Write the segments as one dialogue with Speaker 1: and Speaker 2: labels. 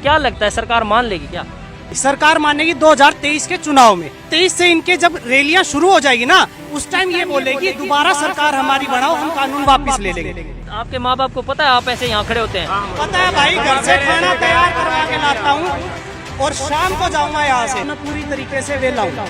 Speaker 1: क्या लगता है सरकार मान लेगी क्या?
Speaker 2: सरकार मानेगी 2023 के चुनाव में। 23 से इनके जब रैलियां शुरू हो जाएगी ना, उस टाइम ये बोलेगी दोबारा सरकार हमारी बनाओ, हम कानून वापस ले लेंगे।
Speaker 1: आपके माँ बाप को पता है आप ऐसे यहाँ खड़े होते हैं?
Speaker 2: पता है भाई, घर से खाना तैयार करवा के लाता हूँ और शाम को जाऊंगा यहाँ से। मैं पूरी तरीके से वेला हूँ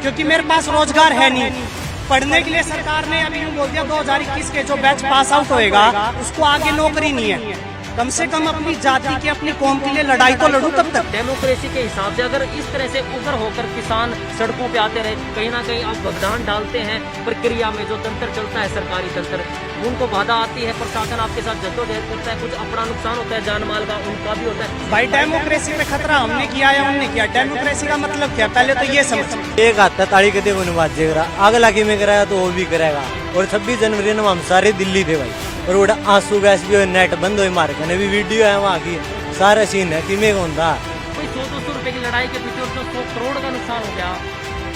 Speaker 2: क्योंकि मेरे पास रोजगार है नहीं। पढ़ने के लिए सरकार ने अभी यूँ बोल दिया 2021 के जो बैच पास आउट होएगा उसको आगे नौकरी नहीं है। कम से कम अपनी जाति की, अपनी कौम के लिए लड़ाई तो लड़ूं तब तक।
Speaker 1: डेमोक्रेसी के हिसाब से अगर इस तरह से उग्र होकर किसान सड़कों पे आते रहे, कहीं ना कहीं आप व्यवधान डालते हैं प्रक्रिया में, जो तंत्र चलता है सरकारी तंत्र, उनको बाधा आती है, प्रशासन आपके साथ जद्दोजहद करता है, कुछ अपना नुकसान होता है जान माल का, उनका भी होता है।
Speaker 2: भाई डेमोक्रेसी पे खतरा हमने किया या उनने किया? डेमोक्रेसी का मतलब क्या, पहले तो ये समझ।
Speaker 3: एक हाथ ताड़ी के देखो बात जेगा आग लाके में कराया तो वो भी करेगा। और 26 जनवरी में हम सारे दिल्ली थे भाई, और वो आंसू गैस भी नेट बंद हो मार के भी वीडियो है वहाँ की, सारा सीन है कि में कौन था।
Speaker 1: 100-200 रुपए की लड़ाई के पीछे 100 करोड़ का नुकसान हो गया।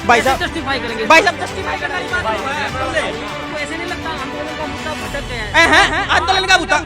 Speaker 2: भाई साहब
Speaker 1: जस्टिफाई करेंगे,
Speaker 2: भाई साहब जस्टिफाई करना नहीं बात है।
Speaker 1: आपको ऐसे नहीं लगता आंदोलन का मुद्दा भटक गया है?
Speaker 2: आंदोलन का मुद्दा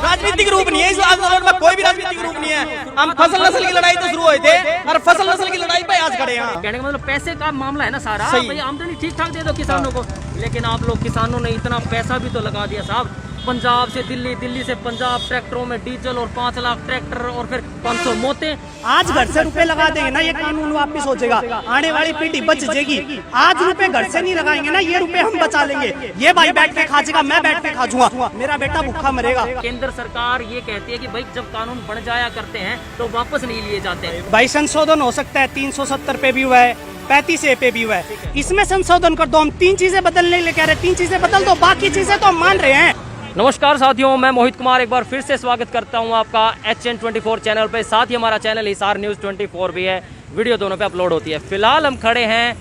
Speaker 2: राजनीतिक रूप नहीं है, इस आंदोलन में कोई भी राजनीतिक रूप नहीं है। हम फसल नस्ल की लड़ाई तो शुरू हुए थे और फसल नस्ल की लड़ाई पे आज खड़े हैं।
Speaker 1: कहने का मतलब पैसे का मामला है ना सारा, भाई आमदनी ठीक ठाक दे दो किसानों को। लेकिन आप लोग किसानों ने इतना पैसा भी तो लगा दिया साहब, पंजाब से दिल्ली, दिल्ली से पंजाब, ट्रैक्टरों में डीजल और 5 लाख ट्रैक्टर और फिर 500 मौतें।
Speaker 2: आज घर से रुपए लगा देंगे ना, ये कानून वापस हो जाएगा, आने वाली पीढ़ी बच जाएगी। आज रुपए घर से नहीं लगाएंगे ना, ये रुपए हम बचा लेंगे। ये भाई बैठ के खा जाएगा, मैं बैठ के खा जाऊंगा, मेरा बेटा भूखा मरेगा।
Speaker 1: केंद्र सरकार ये कहती है कि भाई जब कानून बन जाया करते हैं तो वापस नहीं लिए जाते।
Speaker 2: भाई संशोधन हो सकता है, 370 पे भी हुआ है, 35A पे भी हुआ है, इसमें संशोधन कर दो। हम 3 चीजें बदलने ले कह रहे, 3 चीजें बदल दो, बाकी चीजें तो हम मान रहे हैं।
Speaker 1: नमस्कार साथियों, मैं मोहित कुमार एक बार फिर से स्वागत करता हूं आपका HN24 चैनल पे। साथ ही हमारा चैनल हिसार न्यूज़ 24 भी है, वीडियो दोनों पे अपलोड होती है। फिलहाल हम खड़े हैं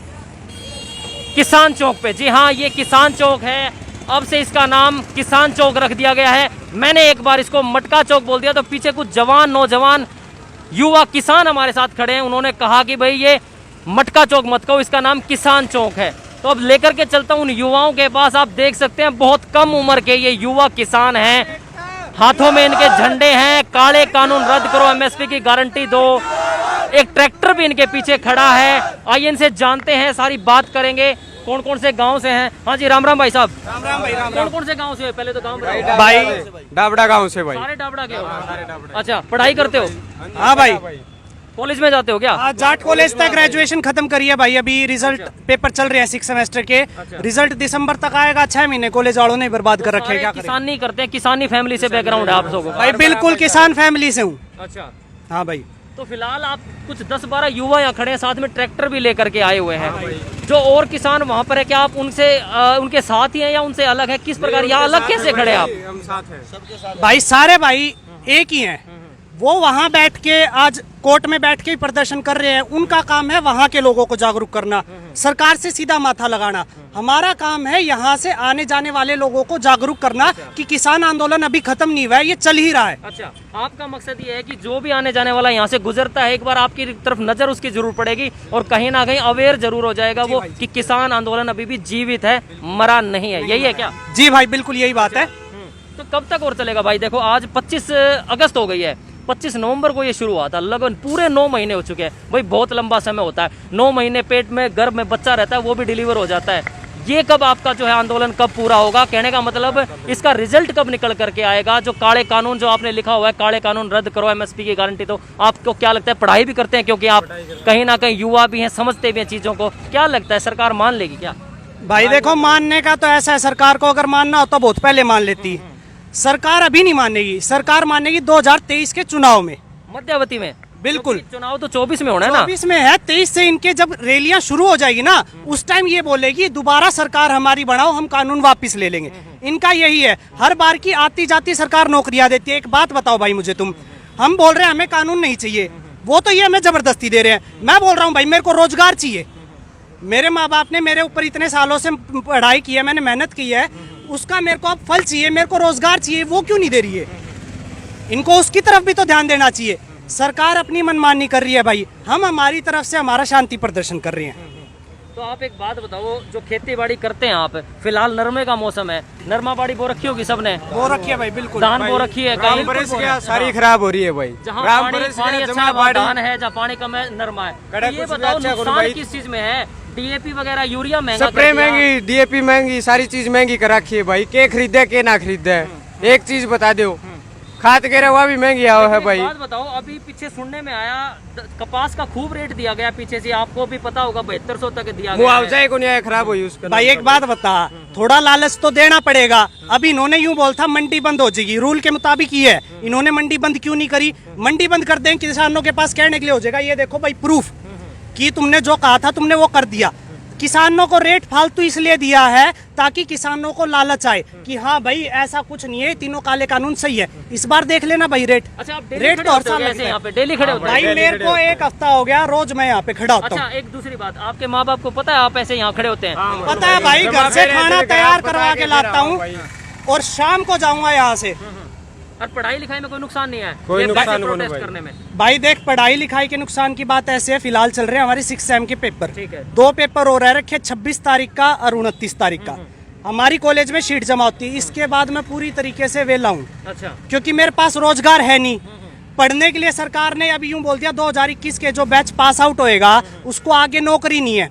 Speaker 1: किसान चौक पे। जी हाँ, ये किसान चौक है, अब से इसका नाम किसान चौक रख दिया गया है। मैंने एक बार इसको मटका चौक बोल दिया तो पीछे कुछ जवान नौजवान युवा किसान हमारे साथ खड़े हैं, उन्होंने कहा कि भाई ये मटका चौक मत कहो, इसका नाम किसान चौक है। तो अब लेकर के चलता हूँ उन युवाओं के पास। आप देख सकते हैं बहुत कम उम्र के ये युवा किसान हैं, हाथों में इनके झंडे हैं, काले कानून रद्द करो, MSP की गारंटी दो। एक ट्रैक्टर भी इनके पीछे खड़ा है। आइए इनसे जानते हैं, सारी बात करेंगे कौन कौन से गांव से हैं। हाँ जी, राम राम भाई साहब।
Speaker 2: राम राम भाई, राम
Speaker 1: कौन कौन से गांव से हो? पहले तो गांव
Speaker 2: भाई
Speaker 3: डाबड़ा गाँव से भाई।
Speaker 1: सारे डाबड़ा के हो? अच्छा, पढ़ाई करते हो?
Speaker 2: हाँ भाई,
Speaker 1: कॉलेज में जाते हो क्या?
Speaker 2: हाँ, जाट कॉलेज तक ग्रेजुएशन खत्म करी है भाई। अभी रिजल्ट पेपर चल रहे हैं 6 सेमेस्टर के। रिजल्ट दिसंबर तक आएगा। 6 महीने कॉलेज वालों ने बर्बाद कर रखे हैं। क्या
Speaker 1: किसान नहीं करते हैं? किसानी फैमिली से बैकग्राउंड है आप लोगों का?
Speaker 2: भाई बिल्कुल किसान फैमिली से हूँ।
Speaker 1: अच्छा,
Speaker 2: हाँ भाई।
Speaker 1: तो फिलहाल आप कुछ 10-12 युवा यहाँ खड़े हैं, साथ में ट्रैक्टर भी लेकर के आए हुए हैं। जो और किसान वहाँ पर है, क्या आप उनसे उनके साथ ही हैं या उनसे अलग है? किस प्रकार, या अलग कैसे खड़े आप?
Speaker 3: हम साथ हैं
Speaker 2: भाई, सारे भाई एक ही हैं। वो वहाँ बैठ के आज कोर्ट में बैठ के ही प्रदर्शन कर रहे हैं। उनका काम है वहाँ के लोगों को जागरूक करना, सरकार से सीधा माथा लगाना। हमारा काम है यहाँ से आने जाने वाले लोगों को जागरूक करना कि किसान आंदोलन अभी खत्म नहीं हुआ है, ये चल ही रहा है।
Speaker 1: अच्छा, आपका मकसद ये है कि जो भी आने जाने वाला यहाँ से गुजरता है, एक बार आपकी तरफ नजर उसकी जरूर पड़ेगी और कहीं ना कहीं अवेयर जरूर हो जाएगा वो कि किसान आंदोलन अभी भी जीवित है, मरा नहीं है। यही है क्या?
Speaker 2: जी भाई, बिल्कुल यही बात है।
Speaker 1: तो कब तक और चलेगा भाई? देखो आज 25 अगस्त हो गई है, 25 नवंबर को ये शुरू हुआ था, लगभग पूरे 9 महीने हो चुके हैं। भाई बहुत लंबा समय होता है, 9 महीने पेट में गर्भ में बच्चा रहता है, वो भी डिलीवर हो जाता है। ये कब आपका जो है आंदोलन कब पूरा होगा? कहने का मतलब इसका रिजल्ट कब निकल करके आएगा? जो काले कानून जो आपने लिखा हुआ है, काले कानून रद्द करो, MSP की गारंटी दो, आपको क्या लगता है? पढ़ाई भी करते हैं क्योंकि आप कहीं ना कहीं युवा भी हैं, समझते भी हैं चीजों को, क्या लगता है सरकार मान लेगी क्या?
Speaker 2: भाई देखो, मानने का तो ऐसा है, सरकार को अगर मानना हो तो बहुत पहले मान लेती। सरकार अभी नहीं मानेगी, सरकार मानेगी 2023 के चुनाव में,
Speaker 1: मध्यावधि में।
Speaker 2: बिल्कुल।
Speaker 1: चुनाव तो 24 में होना है ना?
Speaker 2: 24 में है। 23 से इनके जब रैलियां शुरू हो जाएगी ना, उस टाइम ये बोलेगी दोबारा सरकार हमारी बनाओ, हम कानून वापस ले लेंगे। इनका यही है, हर बार की आती जाती सरकार नौकरियां देती है। एक बात बताओ भाई मुझे, तुम, हम बोल रहे हैं हमें कानून नहीं चाहिए, वो तो ये हमें जबरदस्ती दे रहे हैं। मैं बोल रहा हूँ भाई मेरे को रोजगार चाहिए। मेरे माँ बाप ने मेरे ऊपर इतने सालों से पढ़ाई की है, मैंने मेहनत की है, उसका मेरे को अब फल चाहिए, मेरे को रोजगार चाहिए, वो क्यों नहीं दे रही है? इनको उसकी तरफ भी तो ध्यान देना चाहिए। सरकार अपनी मनमानी कर रही है भाई, हम हमारी तरफ से हमारा शांति प्रदर्शन कर रहे हैं।
Speaker 1: तो आप एक बात बताओ, जो खेती बाड़ी करते हैं आप, फिलहाल नरमे का मौसम है, नरमा बाड़ी बो रखी होगी सबने?
Speaker 2: वो रखी है भाई, बिल्कुल
Speaker 1: धान बो रखी है, कहीं
Speaker 4: सारी खराब हो रही है भाई।
Speaker 1: जहाँ पानी अच्छा है वहाँ धान है, जहाँ पानी कम है नरमा है। तो ये बताओ नुकसान किस चीज में है? डीएपी वगैरह यूरिया महंगा,
Speaker 4: स्प्रे महंगी, डीएपी महंगी, सारी चीज महंगी कर रखी है भाई। के खरीदे के ना खरीदे, एक चीज बता दो, खाद कह रहे वह भी महंगी आओ है भाई।
Speaker 1: बात बताओ, अभी पीछे सुनने में आया कपास का खूब रेट दिया गया पीछे से, आपको भी पता होगा 7200 तक दिया गया।
Speaker 4: मुआवजा को नहीं आया, खराब हुई उसका।
Speaker 2: भाई एक बात बता, थोड़ा लालच तो देना पड़ेगा। अभी इन्होंने यूं बोल था मंडी बंद हो जाएगी, रूल के मुताबिक ही है। इन्होंने मंडी बंद क्यों नहीं करी? मंडी बंद कर दें, किसानों के पास कहने के लिए हो जाएगा ये देखो भाई प्रूफ कि तुमने जो कहा था तुमने वो कर दिया। किसानों को रेट फालतू इसलिए दिया है ताकि किसानों को लालच आए कि हाँ भाई ऐसा कुछ नहीं है, तीनों काले कानून सही है। इस बार देख लेना भाई रेट।
Speaker 1: अच्छा, आप
Speaker 2: रेट तो हर साल
Speaker 1: यहाँ पे डेली खड़े होते हैं?
Speaker 2: भाई मेरे को एक हफ्ता हो गया रोज मैं यहाँ पे खड़ा होता हूँ।
Speaker 1: अच्छा, एक दूसरी बात, आपके माँ बाप को पता है आप ऐसे यहाँ खड़े होते हैं?
Speaker 2: पता है भाई, घर से खाना तैयार करवा के लाता हूँ और शाम को जाऊंगा यहाँ से।
Speaker 1: और पढ़ाई लिखाई में कोई नुकसान नहीं है?
Speaker 4: कोई नुकसान
Speaker 1: प्रोटेस्ट करने में
Speaker 2: भाई देख, पढ़ाई लिखाई के नुकसान की बात ऐसे है, फिलहाल चल रहे हैं हमारी 6 सेम के पेपर।
Speaker 1: ठीक है।
Speaker 2: 2 पेपर हो रहे रखे, 26 तारीख का और 29 तारीख का। हमारी कॉलेज में शीट जमा होती है, इसके बाद मैं पूरी तरीके से वेला हूँ।
Speaker 1: अच्छा,
Speaker 2: क्योंकि मेरे पास रोजगार है नहीं। पढ़ने के लिए सरकार ने अभी यूं बोल दिया 2021 के जो बैच पास आउट होएगा उसको आगे नौकरी नहीं है।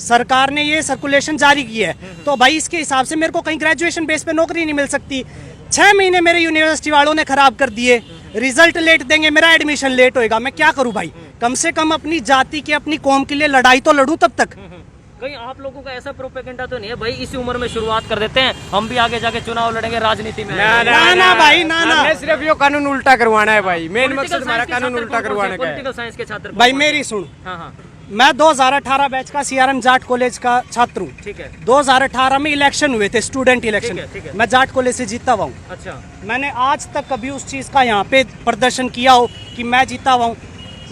Speaker 2: सरकार ने ये सर्कुलेशन जारी की है, तो भाई इसके हिसाब से मेरे को कहीं ग्रेजुएशन बेस पे नौकरी नहीं मिल सकती। 6 महीने मेरे यूनिवर्सिटी वालों ने खराब कर दिए, रिजल्ट लेट देंगे, मेरा एडमिशन लेट होएगा। मैं क्या करूं भाई? कम से कम अपनी जाति की, अपनी कौम के लिए लड़ाई तो लड़ूं तब तक।
Speaker 1: कहीं आप लोगों का ऐसा प्रोपेगेंडा तो नहीं है भाई इसी उम्र में शुरुआत कर देते हैं, हम भी आगे जाके चुनाव लड़ेंगे राजनीति में?
Speaker 2: ना भाई, ना
Speaker 4: हमने सिर्फ ये कानून उल्टा करवाना है भाई। मेन मकसद हमारा कानून उल्टा करवाने का है।
Speaker 1: पॉलिटिकल साइंस के छात्र
Speaker 2: भाई मेरी सुन,
Speaker 1: हाँ हाँ
Speaker 2: मैं 2018 बैच का सीआरएम जाट कॉलेज का छात्र हूँ।
Speaker 1: ठीक है।
Speaker 2: 2018 में इलेक्शन हुए थे, स्टूडेंट इलेक्शन।
Speaker 1: ठीक है।
Speaker 2: मैं जाट कॉलेज से जीता हुआ हूँ।
Speaker 1: अच्छा,
Speaker 2: मैंने आज तक कभी उस चीज का यहाँ पे प्रदर्शन किया हो कि मैं जीता हुआ हूँ?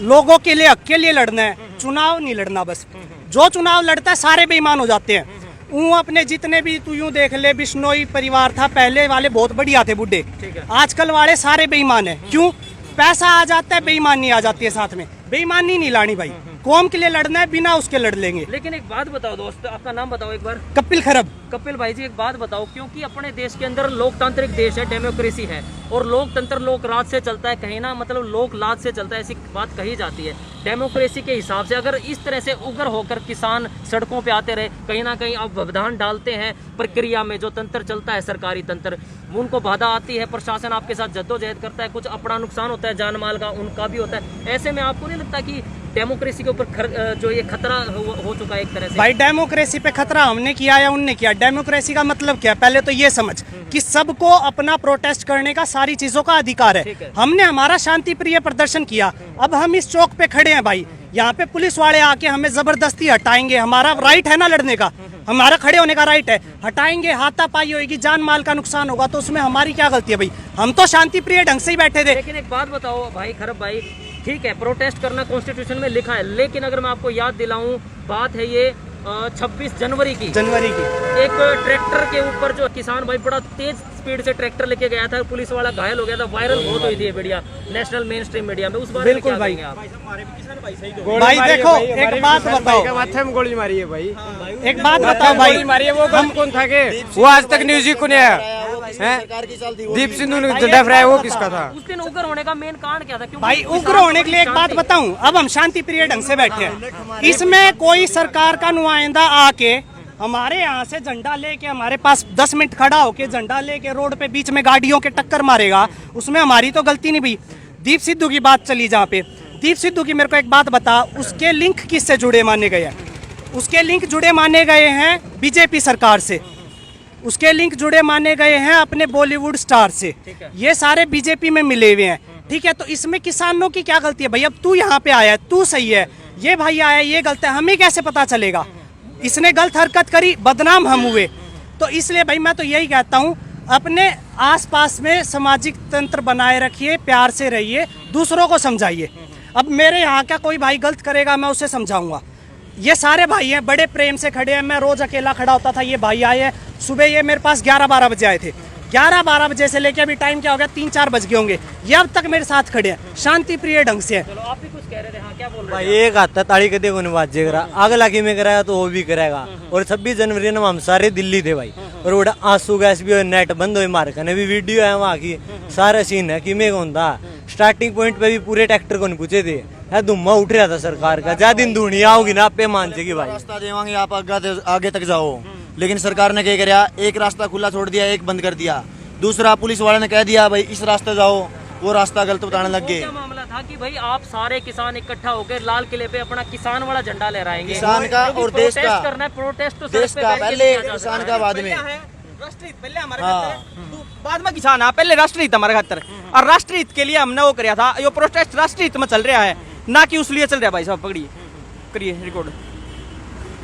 Speaker 2: लोगों के लिए, हक के लिए लड़ना है, चुनाव नहीं लड़ना। बस जो चुनाव लड़ता है सारे बेईमान हो जाते हैं। अपने जितने भी तू यूं देख ले, बिश्नोई परिवार था, पहले वाले बहुत बढ़िया थे बुड्ढे, आजकल वाले सारे बेईमान है। क्यों? पैसा आ जाता है, बेईमानी आ जाती है साथ में। बेईमानी नहीं लानी भाई, कौम के लिए लड़ना है, बिना उसके लड़ लेंगे।
Speaker 1: लेकिन एक बात बताओ दोस्त, आपका नाम बताओ एक बार।
Speaker 2: कपिल खरब।
Speaker 1: कपिल भाई जी, एक बात बताओ, क्योंकि अपने देश के अंदर लोकतांत्रिक देश है, डेमोक्रेसी है, और लोकतंत्र लोक राज से चलता है, कहीं ना मतलब लोक लाज से चलता है, ऐसी बात कही जाती है। डेमोक्रेसी के हिसाब से अगर इस तरह से उग्र होकर किसान सड़कों पे आते रहे, कहीं ना कहीं अब व्यवधान डालते हैं प्रक्रिया में, जो तंत्र चलता है सरकारी तंत्र, उनको बाधा आती है, प्रशासन आपके साथ जद्दोजहद करता है, कुछ अपना नुकसान होता है, जान माल का उनका भी होता है। ऐसे में आपको नहीं लगता कि डेमोक्रेसी के ऊपर जो ये खतरा हो चुका है एक तरह से? भाई
Speaker 2: डेमोक्रेसी पे खतरा हमने किया या उनने किया? डेमोक्रेसी का मतलब क्या? पहले तो ये समझ कि सबको अपना प्रोटेस्ट करने का, सारी चीजों का अधिकार है। हमने हमारा शांति प्रिय प्रदर्शन किया, अब हम इस चौक पे खड़े हैं भाई, यहाँ पे पुलिस वाले आके हमें जबरदस्ती हटाएंगे। हमारा राइट है ना लड़ने का, हमारा खड़े होने का राइट है। हटाएंगे, हाथापाई होगी, जान माल का नुकसान होगा, तो उसमें हमारी क्या गलती है भाई? हम तो शांति प्रिय ढंग से ही बैठे थे।
Speaker 1: लेकिन एक बात बताओ भाई खरब भाई, ठीक है प्रोटेस्ट करना कॉन्स्टिट्यूशन में लिखा है, लेकिन अगर मैं आपको याद दिलाऊं, बात है ये 26 जनवरी की। एक ट्रैक्टर के ऊपर जो किसान भाई बड़ा तेज स्पीड से ट्रैक्टर लेके गया था, पुलिस वाला घायल हो गया था, वायरल बहुत हुई थी media, national main stream media में। उस बारे में क्या कहेंगे आप?
Speaker 2: भाई देखो, एक बात बताओ,
Speaker 4: माथे में गोली मारी है भाई।
Speaker 2: एक बात बताओ भाई,
Speaker 4: मारी है वो हम कौन था के? वो आज तक न्यूज ही को नहीं आया। दीप सिंधु ने डफ रहा है, वो किसका था?
Speaker 1: उस दिन उग्र होने का मेन कारण क्या था?
Speaker 2: भाई उग्र होने के लिए एक बात बताऊं, अब हम शांति प्रिय ढंग से बैठे हैं, इसमें कोई सरकार का नुमाइंदा आके हमारे यहाँ से झंडा लेके हमारे पास 10 मिनट खड़ा होके झंडा लेके रोड पे बीच में गाड़ियों के टक्कर मारेगा, उसमें हमारी तो गलती नहीं भाई। दीप सिद्धू की बात चली जहाँ पे, दीप सिद्धू की मेरे को एक बात बता, उसके लिंक किससे जुड़े माने गए हैं? उसके लिंक जुड़े माने गए हैं बीजेपी सरकार से, उसके लिंक जुड़े माने गए हैं अपने बॉलीवुड स्टार से, ये सारे बीजेपी में मिले हुए हैं। ठीक है, तो इसमें किसानों की क्या गलती है भाई? अब तू यहाँ पे आया, तू सही है, ये भाई आया ये गलत है, हमें कैसे पता चलेगा? इसने गलत हरकत करी, बदनाम हम हुए। तो इसलिए भाई मैं तो यही कहता हूँ, अपने आसपास में सामाजिक तंत्र बनाए रखिए, प्यार से रहिए, दूसरों को समझाइए। अब मेरे यहाँ का कोई भाई गलत करेगा, मैं उसे समझाऊंगा। ये सारे भाई हैं, बड़े प्रेम से खड़े हैं, मैं रोज अकेला खड़ा होता था, ये भाई आए हैं। सुबह ये मेरे पास 11-12 बजे आए थे, 11-12 बजे से लेके अभी टाइम क्या हो गया, 3-4 बज गए होंगे, ये अब तक मेरे साथ खड़े हैं, शांति प्रिय ढंग से है।
Speaker 1: चलो आप भी कुछ कह रहे थे, हाँ क्या बोल रहे
Speaker 3: भाई एक हाथ ताड़ी के देखो नहीं बाजेगा, अगला की में कराया तो वो भी करेगा। और 26 जनवरी में हम सारे दिल्ली थे भाई, और वो आंसू गैस भी नेट बंद हुए मार कने भी वीडियो है वहाँ की, सारा सीन है कि मैं कौन था। स्टार्टिंग पॉइंट पे भी पूरे ट्रैक्टर को नहीं पूछे थे, धुम्मा उठ रहा था सरकार का, ज्यादा दिन दुनिया होगी ना आप पे मान जाएगी भाई।
Speaker 5: रास्ता देवांगे आप आगे तक जाओ, लेकिन सरकार ने क्या कराया, एक रास्ता खुला छोड़ दिया, एक बंद कर दिया। दूसरा पुलिस वाले ने कह दिया भाई इस रास्ते जाओ, वो रास्ता गलत बताने लग गए।
Speaker 1: क्या मामला था कि भाई आप सारे किसान इकट्ठा होकर लाल किले पे अपना किसान वाला झंडा लहराएंगे,
Speaker 5: किसान का और देश का
Speaker 1: करना है, प्रोटेस्ट तो
Speaker 5: देश
Speaker 1: सड़क पे
Speaker 5: का
Speaker 1: बैठ के
Speaker 5: पहले,
Speaker 1: किया जा सकता
Speaker 5: किसान
Speaker 1: है।
Speaker 5: का बाद में।
Speaker 6: राष्ट्रहित पहले हमारे
Speaker 5: हाँ।
Speaker 6: खातर है, बाद में किसान है, पहले राष्ट्रहित हमारे खातर, और राष्ट्रहित के लिए हमने वो किया था। ये प्रोटेस्ट राष्ट्रहित में चल रहा है, ना कि उस लिए चल रहा है। भाई साहब पकड़िए, करिए रिकॉर्ड।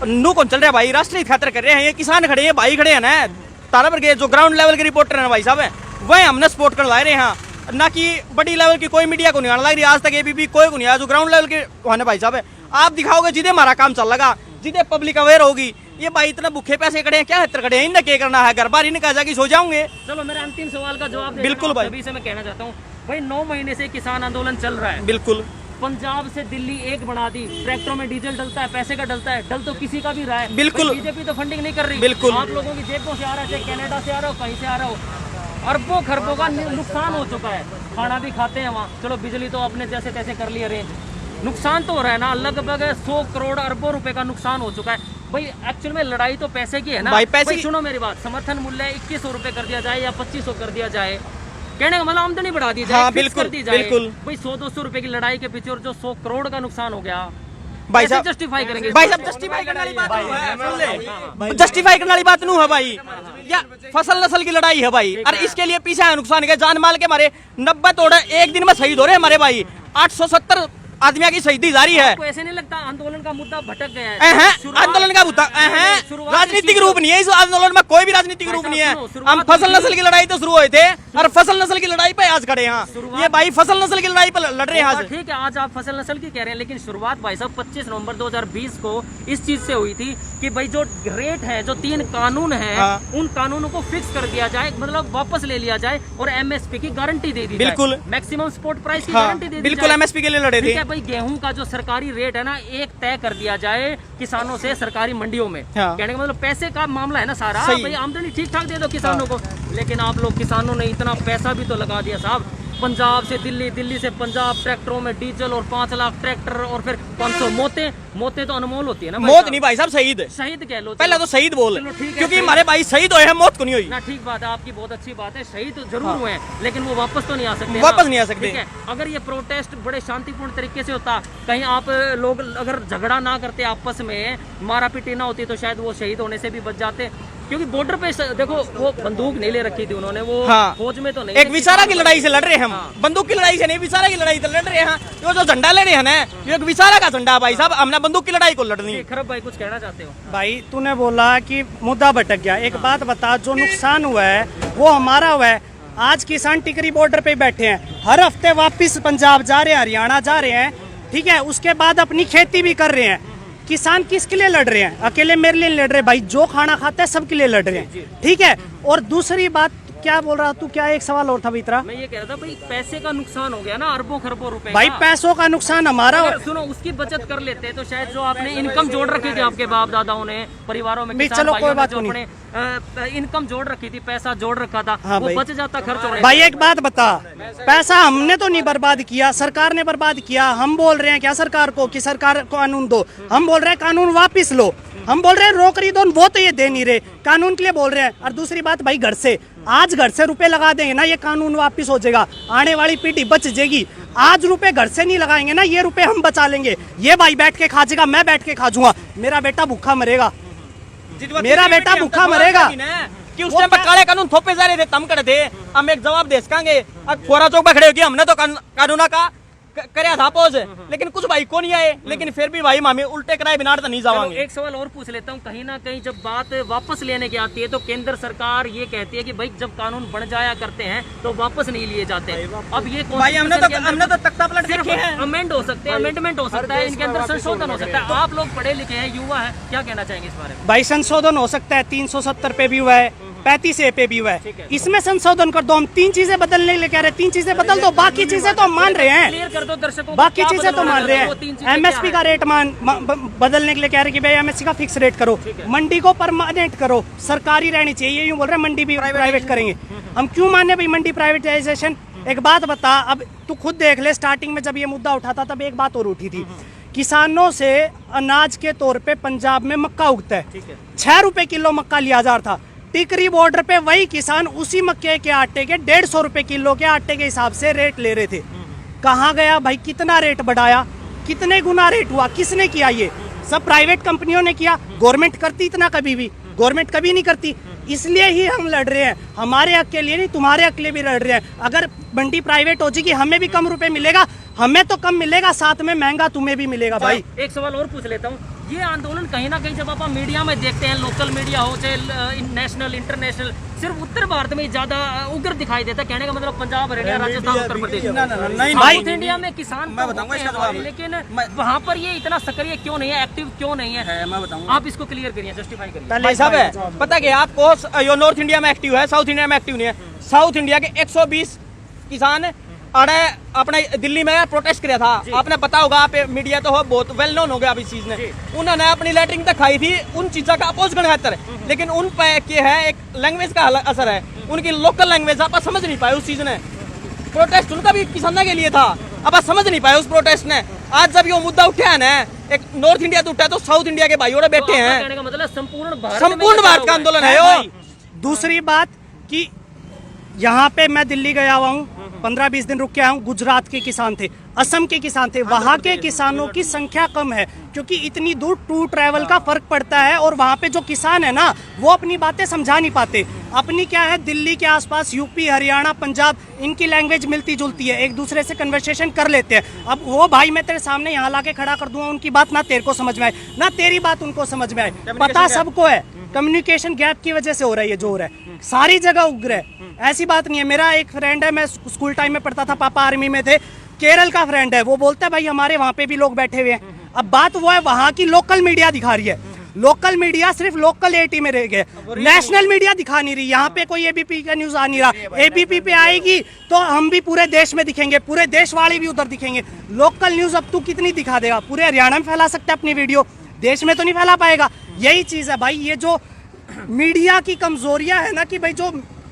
Speaker 6: नू कौन चल रहा है भाई, राष्ट्रहित खातर कर रहे हैं। ये किसान खड़े हैं, भाई खड़े हैं ना, तारा पर के जो ग्राउंड लेवल के रिपोर्टर हैं भाई साहब, वह हमने सपोर्ट कर ला रहे हैं, ना कि बड़ी लेवल की कोई मीडिया को नहीं आने लग रही। आज तक एबीपी कोई को नहीं आया, जो ग्राउंड लेवल के होने भाई साहब आप दिखाओगे, जिधे हमारा काम चल लगा, जिधे पब्लिक अवेयर होगी। ये भाई इतना भूखे पैसे खड़े हैं, क्या हत्र खड़े हैं, इन्हें क्या करना है, घर बार इन्हें कहा जाके सो जाऊंगे।
Speaker 1: चलो मेरे अंतिम सवाल का जवाब दे
Speaker 6: बिल्कुल भाई।
Speaker 1: अभी से मैं कहना चाहता हूँ भाई, 9 महीने से किसान आंदोलन चल रहा है,
Speaker 6: बिल्कुल
Speaker 1: पंजाब से दिल्ली एक बना दी, ट्रैक्टरों में डीजल डलता है, पैसे का डलता है, डल तो किसी का भी रहा है।
Speaker 6: बिल्कुल।
Speaker 1: बीजेपी तो फंडिंग नहीं कर रही,
Speaker 6: बिल्कुल।
Speaker 1: आप लोगों की जेबों से आ रहा है, चाहे कनाडा से आ रहा हो, कहीं से आ रहा हो, अरबों खरबों का नुकसान हो चुका है। खाना भी खाते हैं वहाँ, चलो बिजली तो अपने जैसे तैसे कर लिया अरेंज, नुकसान तो हो रहा है ना, लगभग 100 करोड़ अरबों रुपए का नुकसान हो चुका है। भाई एक्चुअल में लड़ाई तो पैसे की है ना
Speaker 6: भाई, पैसे की-
Speaker 1: सुनो मेरी बात, समर्थन मूल्य 2100 रुपए कर दिया जाए या 2500 कर दिया जाए, कहने का मतलब आमदनी बढ़ा दी जाए,
Speaker 6: हाँ,
Speaker 1: फिक्स
Speaker 6: बिल्कुल,
Speaker 1: कर दी जाए।
Speaker 6: बिल्कुल।
Speaker 1: भाई 100-200 रुपए की लड़ाई के पीछे और जो 100 करोड़ का नुकसान हो गया,
Speaker 6: भाई
Speaker 1: कैसे
Speaker 6: साहब
Speaker 1: जस्टिफाई करेंगे?
Speaker 6: भाई साहब जस्टिफाई करने वाली बात नहीं है, सुन ले, जस्टिफाई करने वाली बात नहीं है भाई। या फसल नस्ल की लड़ाई है भाई, और इसके लिए पीछे है नुकसान के, जान माल के मारे 90 तोड़े एक दिन में शहीद हो रहे हैं हमारे भाई, 870 आदमियों की शहीदी जारी है।
Speaker 1: आपको ऐसे नहीं लगता आंदोलन का मुद्दा भटक गया है?
Speaker 6: आंदोलन का मुद्दा राजनीतिक रूप नहीं है, इस आंदोलन में कोई भी राजनीतिक रूप नहीं है। हम फसल नस्ल की लड़ाई तो शुरू हुए थे, और फसल नस्ल की लड़ाई पे आज खड़े हैं। ये भाई फसल नस्ल की लड़ाई पर लड़ रहे हैं आज।
Speaker 1: ठीक है, आज आप फसल नस्ल की कह रहे हैं, लेकिन शुरुआत भाई साहब 25 नवंबर 2020 को इस चीज से हुई थी कि भाई जो रेट है, जो 3 कानून है, उन कानूनों को फिक्स कर दिया जाए, मतलब वापस ले लिया जाए, और एमएसपी की गारंटी दे दी जाए।
Speaker 6: बिल्कुल।
Speaker 1: मैक्सिमम सपोर्ट प्राइस की गारंटी दे दी
Speaker 6: बिल्कुल
Speaker 1: जाए।
Speaker 6: एमएसपी के लिए लड़े
Speaker 1: ठीक
Speaker 6: थे।
Speaker 1: है भाई, गेहूं का जो सरकारी रेट है ना, एक तय कर दिया जाए किसानों से सरकारी मंडियों में।
Speaker 6: हाँ।
Speaker 1: कहने का मतलब पैसे का मामला है ना सारा,
Speaker 6: सही।
Speaker 1: भाई आमदनी ठीक ठाक दे दो किसानों को। लेकिन आप लोग किसानों ने इतना पैसा भी तो लगा दिया साहब, पंजाब से दिल्ली, दिल्ली से पंजाब, ट्रैक्टरों में डीजल, और 5 लाख ट्रैक्टर, और फिर 500 मौतें तो अनमोल होती है ना भाई
Speaker 6: मौत
Speaker 1: साहब।
Speaker 6: नहीं भाई साहब, शहीद
Speaker 1: शहीद कह लो,
Speaker 6: पहले तो शहीद बोल,
Speaker 1: चलो ठीक है,
Speaker 6: क्योंकि
Speaker 1: शहीद।
Speaker 6: हमारे भाई शहीद हुए हैं, मौत को नहीं हुई
Speaker 1: ना ठीक बात है आपकी, बहुत अच्छी बात है, शहीद तो जरूर हुए हैं, लेकिन वो वापस तो नहीं आ सकते,
Speaker 6: वापस
Speaker 1: ना।
Speaker 6: नहीं आ सकते।
Speaker 1: ठीक है, अगर ये प्रोटेस्ट बड़े शांतिपूर्ण तरीके से होता, कहीं आप लोग अगर झगड़ा ना करते आपस में, मारा पीटी ना होती, तो शायद वो शहीद होने से भी बच जाते। क्योंकि बॉर्डर पे देखो, वो बंदूक नहीं ले रखी थी उन्होंने, वो
Speaker 6: हाँ।
Speaker 1: फौज में तो नहीं,
Speaker 6: एक विचारा की लड़ाई से लड़ रहे हैं हम,
Speaker 1: हाँ।
Speaker 6: बंदूक की लड़ाई से नहीं, विचारा की लड़ाई से लड़ रहे हैं। ये जो झंडा ले रहे हैं ना, ये एक विचारा का झंडा है भाई साहब, हमने बंदूक की लड़ाई को लड़नी है।
Speaker 1: खरब भाई कुछ कहना चाहते हो?
Speaker 2: भाई तूने बोला कि मुद्दा भटक गया, एक बात बता, जो नुकसान हुआ है वो हमारा हुआ है। आज किसान टिकरी बॉर्डर पे बैठे हैं, हर हफ्ते वापस पंजाब जा रहे हैं, हरियाणा जा रहे हैं, ठीक है, उसके बाद अपनी खेती भी कर रहे हैं। किसान किसके लिए लड़ रहे हैं? अकेले मेरे लिए लड़ रहे हैं भाई, जो खाना खाता है सबके लिए लड़ रहे हैं, ठीक है। और दूसरी बात क्या बोल रहा तू, क्या एक सवाल और था भीतरा?
Speaker 1: मैं ये कह रहा था भाई, पैसे का नुकसान हो गया ना, अरबों खरबों रुपए
Speaker 2: भाई
Speaker 1: का।
Speaker 2: पैसों का नुकसान हमारा।
Speaker 1: अगर सुनो, उसकी बचत कर लेते तो शायद जो आपने इनकम जोड़ रखी थी आपके बाप दादाओं ने, परिवारों में,
Speaker 2: भाई
Speaker 1: किसान
Speaker 2: चलो,
Speaker 1: भाइयों
Speaker 2: कोई
Speaker 1: ने
Speaker 2: बात
Speaker 1: जो
Speaker 2: नहीं।
Speaker 1: अपने इनकम जोड़ रखी थी, पैसा जोड़ रखा था,
Speaker 2: हाँ
Speaker 1: वो
Speaker 2: भाई।
Speaker 1: बच जाता खर्च होने
Speaker 2: भाई एक बात बता, पैसा हमने तो नहीं बर्बाद किया, सरकार ने बर्बाद किया। हम बोल रहे हैं क्या सरकार को कि सरकार को कानून दो, हम बोल रहे हैं कानून वापस लो, हम बोल रहे हैं रोकरी दो, वो तो ये दे नहीं रहे, कानून के लिए बोल रहे हैं। और दूसरी बात भाई, घर से आज घर से रुपए लगा देंगे ना, ये कानून वापस हो जाएगा, आने वाली पीढ़ी बच जाएगी। आज रुपए घर से नहीं लगाएंगे ना, ये रुपए हम बचा लेंगे। ये भाई बैठ के खा जाएगा, मैं बैठ के खा जाऊंगा, मेरा बेटा भूखा मरेगा, मेरा बेटा भूखा मरेगा।
Speaker 6: कि उस टाइम पे काले कानून थोपे जा रहे थे, तम खड़े थे, हम एक जवाब दे सकेंगे। अब फोरा चौक पे खड़े हो गए, हमने तो कानूना का करया था पोज, लेकिन कुछ भाई को नहीं आए, लेकिन फिर भी भाई हमें उल्टे कराए बिना तो नहीं
Speaker 1: चलो,
Speaker 6: जावांगे।
Speaker 1: एक सवाल और पूछ लेता हूँ, कहीं ना कहीं जब बात वापस लेने की आती है तो केंद्र सरकार ये कहती है कि भाई जब कानून बन जाया करते हैं तो वापस नहीं लिए जाते। अब ये
Speaker 6: भाई हमने तो तख्ता पलट देखे हैं।
Speaker 1: अमेंड हो सकते हैं, अमेंडमेंट हो सकता है, इनके अंदर संशोधन हो सकता है। आप लोग पढ़े लिखे हैं, युवा है, क्या कहना चाहेंगे इस बारे में?
Speaker 2: भाई संशोधन हो सकता है, 370 पे भी हुआ है, 35 ए पे भी हुआ है, इसमें संशोधन कर दो। हम 3 चीजें बदलने के लिए कह रहे हैं, 3 चीजें बदल दो, बाकी चीजें तो हम मान रहे हैं,
Speaker 1: क्लियर कर दो दर्शकों को,
Speaker 2: बाकी
Speaker 1: क्या
Speaker 2: चीजें तो
Speaker 1: बदलना
Speaker 2: मान रहे
Speaker 1: है, वो तीन
Speaker 2: हैं।
Speaker 1: चीजें
Speaker 2: एमएसपी
Speaker 1: क्या
Speaker 2: का रेट बदलने के लिए कह रहे हैं कि भाई एमएसपी का फिक्स रेट करो, मंडी को परमानेंट करो, सरकारी रहनी चाहिए, ये यूं बोल रहे हैं मंडी भी प्राइवेट करेंगे। हम क्यों माने भाई मंडी प्राइवेटाइजेशन? एक बात बता, अब तू खुद देख ले, स्टार्टिंग में जब ये मुद्दा उठा था तब एक बात और उठी थी, किसानों से अनाज के तौर पे पंजाब में मक्का उगता है, 6 रुपए किलो मक्का लिया जा रहा था। टिकरी बॉर्डर पे वही किसान उसी मक्के के आटे के 150 रुपए किलो के आटे के हिसाब से रेट ले रहे थे। कहाँ गया भाई? कितना रेट बढ़ाया, कितने गुना रेट हुआ, किसने किया? ये सब प्राइवेट कंपनियों ने किया। गवर्नमेंट करती इतना कभी भी? गवर्नमेंट कभी नहीं करती। इसलिए ही हम लड़ रहे हैं, हमारे हक के लिए नहीं, तुम्हारे हक के लिए भी लड़ रहे हैं। अगर मंडी प्राइवेट हो जाएगी, हमें भी कम रुपए मिलेगा, हमें तो कम मिलेगा, साथ में महंगा तुम्हें भी मिलेगा भाई।
Speaker 1: एक सवाल और पूछ लेता हूँ, ये आंदोलन कहीं ना कहीं जब आप मीडिया में देखते हैं, लोकल मीडिया हो चाहे नेशनल इंटरनेशनल, सिर्फ उत्तर भारत में ज्यादा उग्र दिखाई देता है। कहने का मतलब पंजाब, हरियाणा, राजस्थान, उत्तर प्रदेश, साउथ इंडिया में किसान
Speaker 6: मैं बताऊंगा इसका जवाब,
Speaker 1: लेकिन वहाँ पर ये इतना सक्रिय क्यों नहीं है, एक्टिव क्यों नहीं है?
Speaker 6: मैं बताऊंगा,
Speaker 1: आप इसको क्लियर करिए, जस्टिफाई करिए।
Speaker 6: भाई साहब है, पता क्या आपको, यो नॉर्थ इंडिया में एक्टिव है, साउथ इंडिया में एक्टिव नहीं है। साउथ इंडिया के 120 किसान अरे अपने दिल्ली में प्रोटेस्ट किया था, आपने पता होगा, आप मीडिया तो हो बहुत वेल नोन हो गया अभी चीज ने। उन्होंने अपनी लेटरिंग दिखाई थी, उन चीजों का अपोज करना बेहतर है, लेकिन उन पे क्या है, एक लैंग्वेज का असर है, उनकी लोकल लैंग्वेज आप समझ नहीं पाए उस चीज ने। प्रोटेस्ट उनका भी किसानों के लिए था, अब आप समझ नहीं पाए उस प्रोटेस्ट ने। आज जब ये मुद्दा उठा है ना, एक नॉर्थ इंडिया तो उठा है, तो साउथ इंडिया के भाई बैठे हैं,
Speaker 1: कहने का मतलब संपूर्ण
Speaker 6: भारत का आंदोलन है वो।
Speaker 2: दूसरी बात कि यहाँ पे मैं दिल्ली गया हुआ हूँ, 15-20 दिन रुक के आया हूँ, गुजरात के किसान थे, असम के किसान थे, वहाँ के किसानों की संख्या कम है क्योंकि इतनी दूर टू ट्रैवल का फर्क पड़ता है, और वहाँ पे जो किसान है ना वो अपनी बातें समझा नहीं पाते। अपनी क्या है, दिल्ली के आसपास यूपी, हरियाणा, पंजाब, इनकी लैंग्वेज मिलती जुलती है, एक दूसरे से कन्वर्सेशन कर लेते हैं। अब वो भाई मैं तेरे सामने यहाँ ला के खड़ा कर दूंगा, उनकी बात ना तेरे को समझ में आए ना तेरी बात उनको समझ में आए, पता सबको है कम्युनिकेशन गैप की वजह से हो रहा है, ये जो हो रहा है सारी जगह उग्र है, ऐसी बात नहीं है। मेरा एक फ्रेंड है, मैं स्कूल टाइम में पढ़ता था, पापा आर्मी में थे, केरल का फ्रेंड है, वो बोलता है भाई हमारे वहाँ पे भी लोग बैठे हुए हैं। अब बात वो है, वहाँ की लोकल मीडिया दिखा रही है, लोकल मीडिया सिर्फ लोकल एटी में रह गए, नेशनल मीडिया दिखा नहीं रही। यहाँ पे कोई एबीपी का न्यूज आ नहीं रहा, एबीपी पे आएगी तो हम भी पूरे देश में दिखेंगे, पूरे देश वाले भी उधर दिखेंगे। लोकल न्यूज अब तू कितनी दिखा देगा? पूरे हरियाणा में फैला सकता है अपनी वीडियो, देश में तो नहीं फैला पाएगा। यही चीज है भाई, ये जो मीडिया की कमजोरियां है ना, कि भाई जो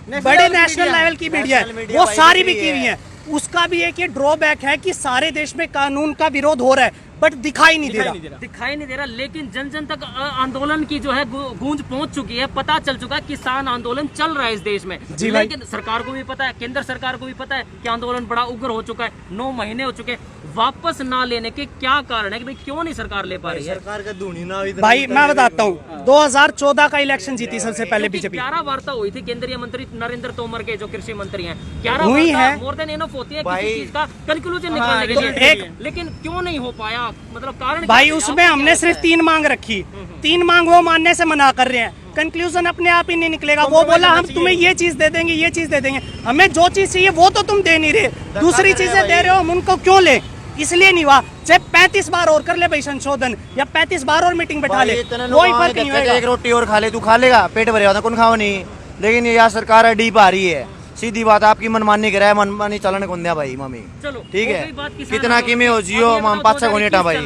Speaker 2: बड़े नेशनल लेवल की मीडिया है वो सारी बिकी हुई है। उसका भी एक ये ड्रॉबैक है कि सारे देश में कानून का विरोध हो रहा है, बट दिखाई नहीं दे रहा।
Speaker 1: लेकिन जन जन तक आंदोलन की जो है गूंज पहुंच चुकी है, पता चल चुका है किसान आंदोलन चल रहा है इस देश में।
Speaker 2: जी भाई,
Speaker 1: लेकिन सरकार को भी पता है, केंद्र सरकार को भी पता है कि आंदोलन बड़ा उग्र हो चुका है, 9 महीने हो चुके हैं। वापस ना लेने के क्या कारण है कि भाई क्यों नहीं सरकार ले पा रही है?
Speaker 3: सरकार का धूनी ना
Speaker 2: भाई मैं बताता हूँ, 2014 का इलेक्शन जीती सबसे पहले बीजेपी।
Speaker 1: 11 वार्ता हुई थी केंद्रीय मंत्री नरेंद्र तोमर के, जो कृषि मंत्री हैं, 11
Speaker 2: हुई है,
Speaker 1: मोर देन इनफ होती है किसी चीज का कंक्लूजन निकालने के लिए, लेकिन क्यों नहीं हो पाया? मतलब कारण
Speaker 2: भाई उसमें हमने सिर्फ 3 मांग रखी, 3 मांग वो मानने से मना कर रहे हैं, कंक्लूजन अपने आप ही नहीं निकलेगा। वो बोला हम तुम्हें ये चीज दे देंगे, ये चीज दे देंगे, हमें जो चीज चाहिए वो तो तुम दे नहीं रहे, दूसरी चीजें दे रहे हो, हम उनको क्यों ले? इसलिए नहीं हुआ। चाहे 35 बार और कर ले भाई संशोधन, या 35 बार और मीटिंग बैठा ले, कोई फर्क नहीं होगा।
Speaker 5: एक रोटी और खा ले, तू खा लेगा, पेट भरे होता, कौन खाओ नहीं। लेकिन ये यहाँ सरकार डीप आ रही है, सीधी बात, आपकी मनमानी कराए, मनमानी चलन कौन दिया भाई मम्मी,
Speaker 1: चलो
Speaker 5: ठीक है,
Speaker 1: हो गई बात
Speaker 5: कितना किमे हो जियो, हम 5-6 को नेटा भाई।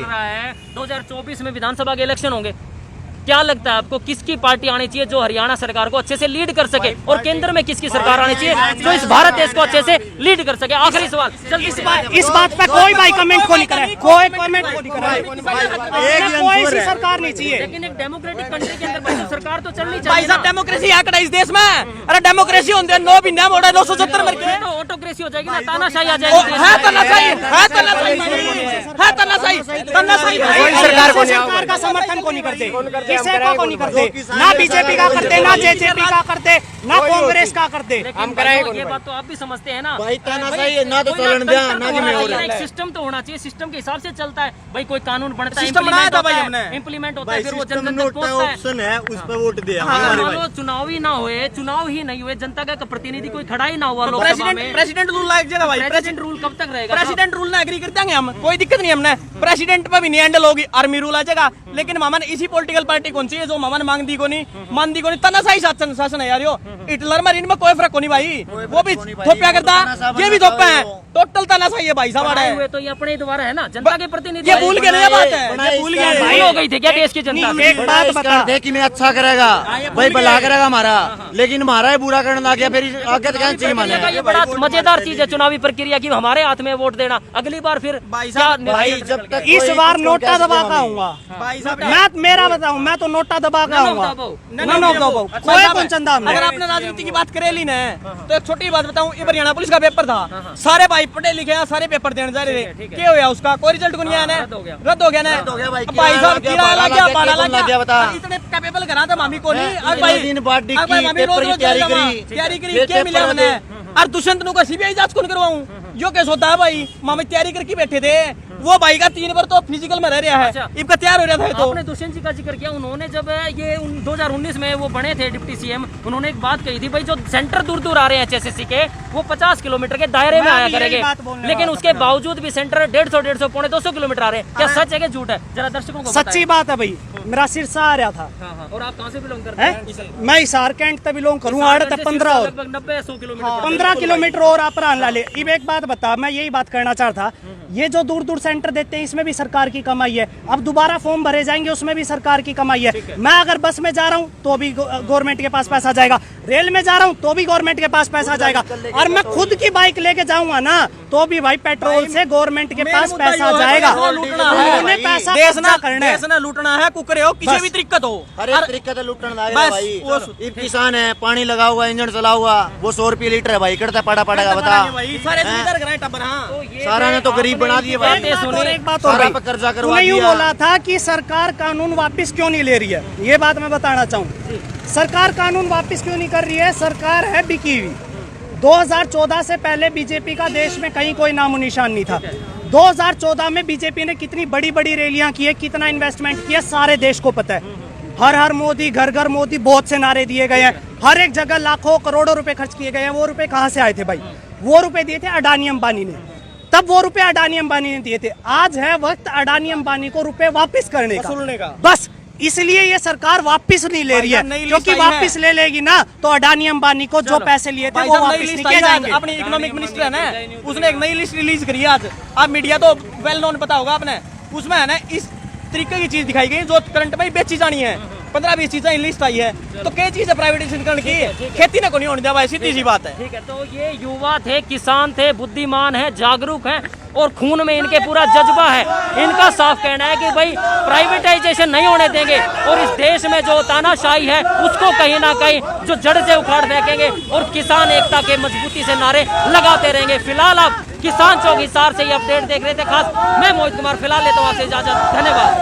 Speaker 1: 2024 में विधानसभा के इलेक्शन होंगे, क्या लगता है आपको किसकी पार्टी आनी चाहिए जो हरियाणा सरकार को अच्छे से लीड कर सके, और केंद्र में किसकी सरकार आनी चाहिए जो इस भारत देश को अच्छे से लीड कर सके? आखिरी सवाल,
Speaker 2: इस बात पे कोई भाई कमेंट को नहीं करे, कोई कमेंट को नहीं करे, कोई सी सरकार नहीं चाहिए।
Speaker 1: लेकिन एक डेमोक्रेटिक कंट्री के अंदर भाई सरकार तो चलनी
Speaker 6: भाई
Speaker 1: चाहिए।
Speaker 6: साहब डेमोक्रेसी आंकड़ा इस देश में, अरे डेमोक्रेसी होते 9 भी नाम 977 मर गए,
Speaker 1: तो ऑटोक्रेसी हो जाएगी ना, तानाशाही आ जाएगी।
Speaker 6: है तानाशाही, है तानाशाही, है तानाशाही, तानाशाही
Speaker 2: सरकार का समर्थन को नहीं करते, किसी को नहीं करते, ना बीजेपी का करते, ना जेजेपी का करते, ना कांग्रेस का करते।
Speaker 1: हम कराएंगे, ये बात तो आप भी समझते हैं ना
Speaker 5: भाई तानाशाही है, ना तो चलन दिया, ना कि मैं हो रहा है।
Speaker 1: एक सिस्टम तो होना चाहिए, सिस्टम के हिसाब से चलता है भाई, कोई कानून बनता है,
Speaker 6: सिस्टम बनाया था भाई हमने,
Speaker 1: इम्प्लीमेंट होता है, फिर वो जनता तक पहुंचता है।
Speaker 3: ऑप्शन है, उस पर वोट दे।
Speaker 1: मान लो चुनाव ही ना हुए, चुनाव ही नहीं हुए, जनता का प्रतिनिधि कोई खड़ा ही ना हुआ प्रेसिडेंट
Speaker 6: रूल लायक जगह भाई,
Speaker 1: प्रेसिडेंट रूल कब तक रहेगा?
Speaker 6: प्रेसिडेंट रूल ना एग्री कर देंगे हम, कोई दिक्कत नहीं, हमने प्रेसिडेंट सेकंड पे भी नहीं हैंडल होगी, आर्मी रूल आ जाएगा। लेकिन मामन इसी पॉलिटिकल पार्टी कौन सी है जो मामन मांग दी को नहीं तनाशाही शासन है यार। यो हिटलर में इनमें कोई फर्क नहीं भाई, वो भी थोपिया करता, ये भी थोपा है, टोटल तनाशाही है भाई साहब।
Speaker 1: हुए तो ये अपने द्वारा है ना, जनता के प्रतिनिधि।
Speaker 6: ये भूल गए, बात है, ये भूल गए
Speaker 1: हो गई थी क्या देश की जनता?
Speaker 2: एक बात बता,
Speaker 5: दे कि मैं अच्छा करेगा भाई, भला करेगा हमारा, लेकिन हमारा ही बुरा करने लग गया, फिर आगे तो क्या चाहिए माने।
Speaker 1: ये बड़ा मजेदार चीज है चुनावी प्रक्रिया की, हमारे हाथ में वोट देना, अगली बार फिर
Speaker 5: भाई जब तक
Speaker 2: इस बार नोटा दबा का आऊंगा
Speaker 6: भाई साहब।
Speaker 2: मैं, मेरा बताऊं, मैं तो नोटा दबा का आऊंगा। कोई कौन चंदा हमने।
Speaker 6: अगर आपने राजनीति की बात करेली ना, तो एक छोटी बात बताऊं, ये हरियाणा पुलिस का पेपर था, सारे भाई पढ़े लिखे हैं, सारे पेपर देने जा रहे थे, क्या हुआ उसका? कोई रिजल्ट को नहीं आया ना, रद्द हो गया ना भाई साहब। किराया लग गया, भाड़ा लग गया, बता इतने कैपेबल करा था मामी को नहीं। अब भाई
Speaker 5: दिन बाद
Speaker 6: अब भाई मामी रोज रोज तैयारी करी, क्या मिला मैंने? और दुष्यंत नु का सीबीआई जांच कौन करवाऊं? जो केस होता है भाई, मामी तैयारी करके बैठे थे, वो भाई का 3 बार तो फिजिकल में रह रहा है,
Speaker 1: अच्छा।
Speaker 6: इनका तैयार हो रहा था। तो
Speaker 1: आपने दुष्यंत जी का जिक्र किया, उन्होंने जब ये 2019 में वो बने थे डिप्टी सीएम, उन्होंने एक बात कही थी भाई, जो सेंटर दूर दूर आ रहे हैं एचएसएससी के, वो 50 किलोमीटर के दायरे में आया करेंगे, लेकिन उसके बावजूद भी सेंटर 150 पौने 200 किलोमीटर आ रहे हैं। क्या सच है कि झूठ है? जरा दर्शकों को
Speaker 2: सच्ची बात है भाई, मेरा सिरसा आ रहा था।
Speaker 1: और आप कहाँ से बिलोंग करते हैं?
Speaker 2: मैं हिसार कैंट तक बिलोंग करूँ, 15 और
Speaker 1: लगभग 90-100 किलोमीटर।
Speaker 2: 15 किलोमीटर और आप लाले। अब एक बात बता, मैं यही बात करना चाहता था, ये जो दूर दूर सेंटर देते हैं इसमें भी सरकार की कमाई है, अब दोबारा फॉर्म भरे जाएंगे उसमें भी सरकार की कमाई है। मैं अगर बस में जा रहा हूँ तो भी गवर्नमेंट के पास पैसा जाएगा, रेल में जा रहा हूँ तो भी गवर्नमेंट के पास पैसा जाएगा, और मैं खुद की बाइक लेके जाऊंगा ना तो भी भाई पेट्रोल से गवर्नमेंट के पास पैसा जाएगा। उन्होंने पैसा कब्जा करना है,
Speaker 6: देश ना लूटना है, कुकरे हो, किसी भी दिक्कत हो,
Speaker 5: हर एक तरीके से लूटने लग
Speaker 6: बस,
Speaker 5: भाई।
Speaker 6: वो
Speaker 5: इब किसान है, पानी लगा हुआ, इंजन चला हुआ, वो 100 रुपये लीटर है भाई, करता पड़ा पड़ेगा बता।
Speaker 6: सारे सुविधा कराए टबर। हाँ,
Speaker 5: सारा ने तो गरीब बना दिए भाई,
Speaker 2: एक बात और
Speaker 5: सारा
Speaker 2: भाई,
Speaker 5: पे कर्जा करवा
Speaker 2: तूने यूं
Speaker 5: दिया।
Speaker 2: बोला था कि सरकार कानून वापस क्यों नहीं ले रही है, ये बात मैं बताना चाहूँ। सरकार कानून वापस क्यों नहीं कर रही है? सरकार है बिकी हुई। 2014 से पहले बीजेपी का देश में कहीं कोई नामो निशान नहीं था। 2014 में बीजेपी ने कितनी बड़ी बड़ी रैलियां की है, कितना इन्वेस्टमेंट किया, सारे देश को पता है। हर हर मोदी, घर घर मोदी, बहुत से नारे दिए गए हैं, हर एक जगह लाखों करोड़ों रुपए खर्च किए गए हैं। वो रुपए कहाँ से आए थे भाई? वो रुपए दिए थे अडानी अंबानी ने, तब वो रुपए अडानी अंबानी ने दिए थे। आज है वक्त अडानी अंबानी को रुपए वापस करने का, बस इसलिए ये सरकार वापस नहीं ले रही है, क्योंकि वापस ले लेगी ना तो अडानी अंबानी को जो पैसे लिए थे वो वापस नहीं किए जाएंगे।
Speaker 6: अपनी इकोनॉमिक मिनिस्टर है ना, उसने एक नई लिस्ट रिलीज करी है आज, आप मीडिया तो वेल नोन पता होगा आपने, उसमें है ना इस तरीके की चीज दिखाई गई जो करंट में बेची जानी है। 15-20 चीजें लिस्ट आई है, तो कई चीजें प्राइवेटाइजेशन की, खेती ने को नहीं होने दिया भाई, सीधी सी बात है।
Speaker 1: ठीक है, तो ये युवा थे, किसान थे, बुद्धिमान है, जागरूक हैं, और खून में इनके पूरा जज्बा है। इनका साफ कहना है कि भाई प्राइवेटाइजेशन नहीं होने देंगे, और इस देश में जो तानाशाही है उसको कहीं ना कहीं जो जड़ से उखाड़ फेंकेंगे, और किसान एकता के मजबूती से नारे लगाते रहेंगे। फिलहाल आप किसान चौक हिसार से ये अपडेट देख रहे थे, खास मैं मोहित कुमार, फिलहाल लेता हूं आपसे इजाजत, धन्यवाद।